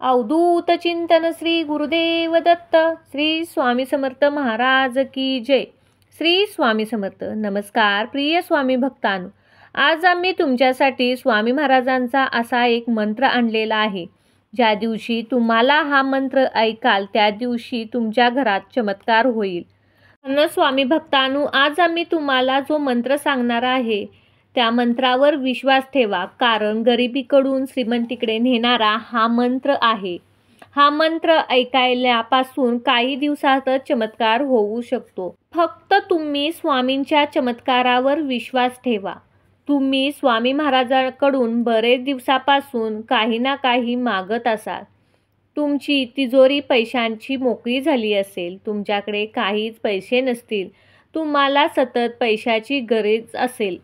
अवधूत चिंतन श्री गुरुदेव दत्त श्री स्वामी समर्थ महाराज की जय। श्री स्वामी समर्थ। नमस्कार प्रिय स्वामी भक्तांनो, आज आम्ही तुमच्यासाठी स्वामी महाराजांचा असा एक मंत्र आणलेला आहे। ज्या दिवशी तुम्हाला हा मंत्र ऐकाल त्या दिवशी तुमच्या घरात चमत्कार होईल। स्वामी भक्तांनो, आज आम्ही तुम्हाला जो मंत्र सांगणार आहे त्या मंत्रावर विश्वास ठेवा, कारण गरिबीकडून श्रीमंतीकडे नेणारा हा मंत्र आहे। हा मंत्र ऐकल्यापासून काही दिवसातच चमत्कार होऊ शकतो। फक्त तुम्ही स्वामींच्या चमत्कारावर विश्वास ठेवा। तुम्ही स्वामी महाराजांकडून बरेच दिवसापासून काही ना काही मागत असाल। तुमची तिजोरी पैशांची मोकळी झाली असेल, तुमच्याकडे काहीच पैसे नसतील, तुम्हाला सतत पैशाची गरज असेल,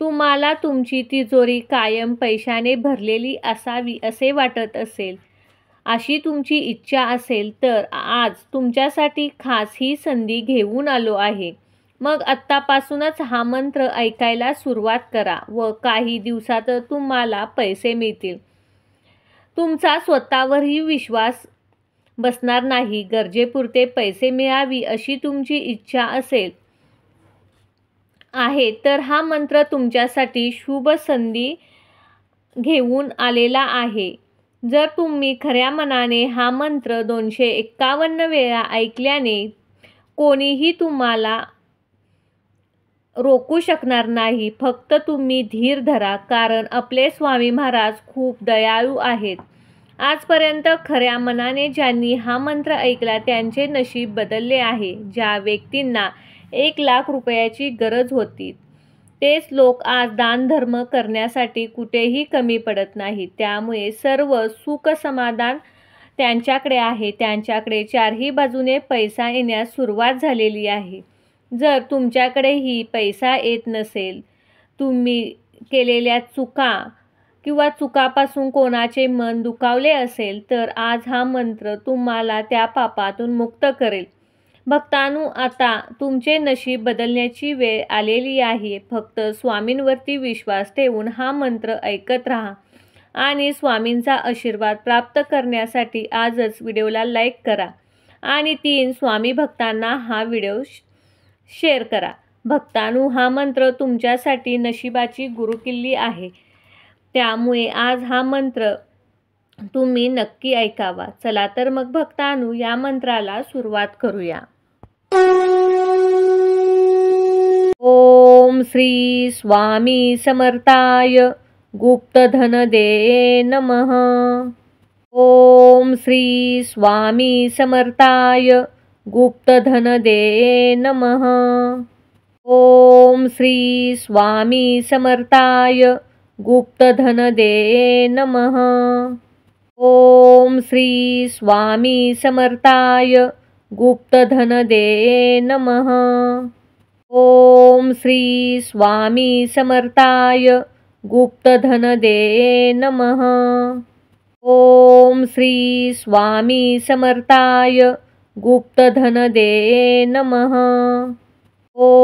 तुम्हाला तुमची तिजोरी कायम पैशाने भरलेली असावी असे वाटत असेल, अशी तुमची इच्छा असेल, तर आज तुमच्यासाठी खास ही संधी घेऊन आलो आहे। मग आत्तापासूनच हा मंत्र ऐकायला सुरुवात करा व काही दिवसात तुम्हाला पैसे मिळतील। तुमचा स्वतःवरही विश्वास बसणार नाही। गरजेपुरते पैसे मिळावी अशी तुमची इच्छा असेल आहे तर हा मंत्र तुमच्यासाठी शुभ संधी घेऊन आलेला आहे। जर तुम्ही खऱ्या मनाने हा मंत्र 251 वेळा ऐकल्याने कोणीही तुम्हाला रोखू शकणार नाही। फक्त तुम्ही धीर धरा, कारण आपले स्वामी महाराज खूप दयाळू आहेत। आजपर्यंत खऱ्या मनाने ज्यांनी हा मंत्र ऐकला त्यांचे नशीब बदलले आहे। ज्या व्यक्तींना 1 लाख रुपयाची गरज होती तेच लोक आज दानधर्म करण्यासाठी कुठेही कमी पडत नाहीत। त्यामुळे सर्व सुख समाधान त्यांच्याकडे आहे। त्यांच्याकडे चारही बाजूने पैसा येण्यास सुरुवात झालेली आहे। जर तुमच्याकडेही पैसा येत नसेल, तुम्ही केलेल्या चुका किंवा चुकापासून कोणाचे मन दुखावले असेल, तर आज हा मंत्र तुम्हाला त्या पापातून मुक्त करेल। भक्तांनो, आता तुमचे नशीब बदलण्याची वेळ आलेली आहे। फक्त स्वामींवरती विश्वास ठेवून हा मंत्र ऐकत राहा आणि स्वामींचा आशीर्वाद प्राप्त करण्यासाठी आजच व्हिडिओला लाईक करा आणि 3 स्वामी भक्तांना हा व्हिडिओ शेअर करा। भक्तांनो, हा मंत्र तुमच्यासाठी नशिबाची गुरुकिल्ली आहे, त्यामुळे आज हा मंत्र तुम्ही नक्की ऐकावा। चला तर मग भक्तांनो, या मंत्राला सुरुवात करूया। ओम श्री स्वामी समर्थाय गुप्तधन दे नमः। ओम श्री स्वामी समर्थाय गुप्तधन दे नमः। ओम श्री स्वामी समर्थाय गुप्तधन दे नमः। ओम श्री स्वामी समर्थाय गुप्तधन दे नमः। ओम श्री स्वामी समर्थाय गुप्तधन दे नमः। ओम श्री स्वामी समर्थाय गुप्तधन दे नमः।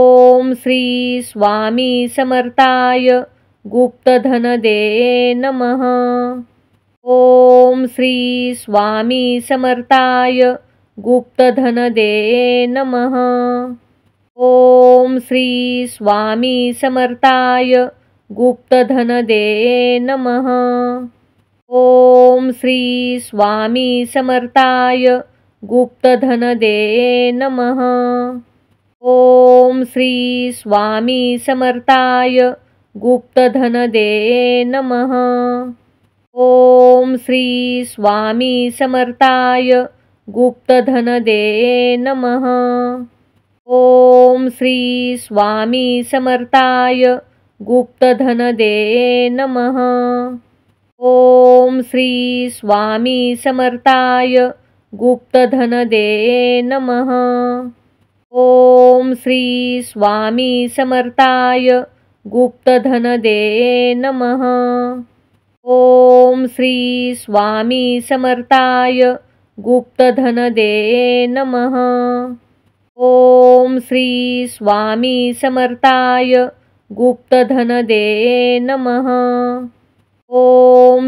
ओम श्री स्वामी समर्थाय गुप्तधन दे नमः। ओम श्री स्वामी समर्थाय गुप्तधन दे नमः। ओम श्री स्वामी समर्थाय गुप्तधन दे नमः। ओम श्री स्वामी समर्थाय गुप्तधन दे नमः। ओम श्री स्वामी समर्थाय गुप्तधन दे नमः। ओम श्री स्वामी समर्थाय गुप्तधन दे नमः। ओम श्री स्वामी समर्थाय गुप्तधन दे नमः। ओम श्री स्वामी समर्थाय गुप्तधन दे नमः। ओम श्री स्वामी समर्थाय गुप्तधन दे नमः। ओम श्री स्वामी समर्थाय गुप्तधन दे नमः। ओम श्री स्वामी समर्थाय गुप्तधन दे नमः। ओम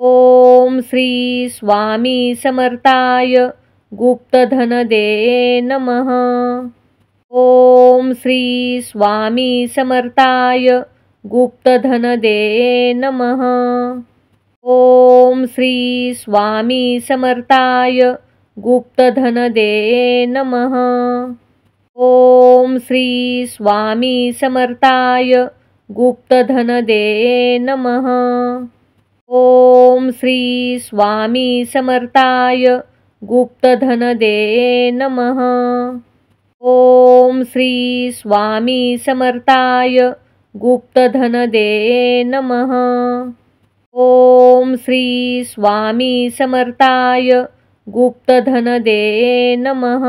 ओम श्री स्वामी समर्थाय गुप्तधनदे नमः। ओम श्री स्वामी समर्थाय गुप्तधनदे नमः। ओम श्री स्वामी समर्थाय गुप्तधनदे नमः। ओम श्री स्वामी समर्थाय गुप्तधनदे नमः। ओम श्री स्वामी समर्थाय गुप्तधनदे नमः। ओम श्री स्वामी समर्थाय गुप्तधनदे नमः। ओम श्री स्वामी समर्थाय गुप्तधनदे नमः।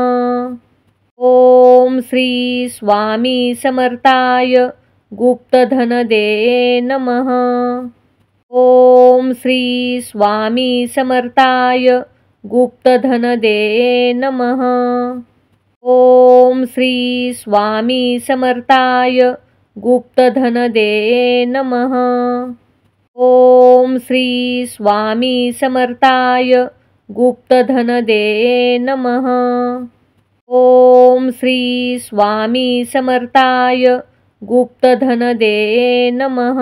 ओम श्री स्वामी समर्थाय गुप्तधनदे नमः। ओम श्री स्वामी समर्थाय गुप्तधनदे नमः। ओम श्री स्वामी समर्थाय गुप्तधनदे नमः। ओम श्री स्वामी समर्थाय गुप्तधनदे नमः। ओम श्री स्वामी समर्थाय गुप्तधनदे नमः।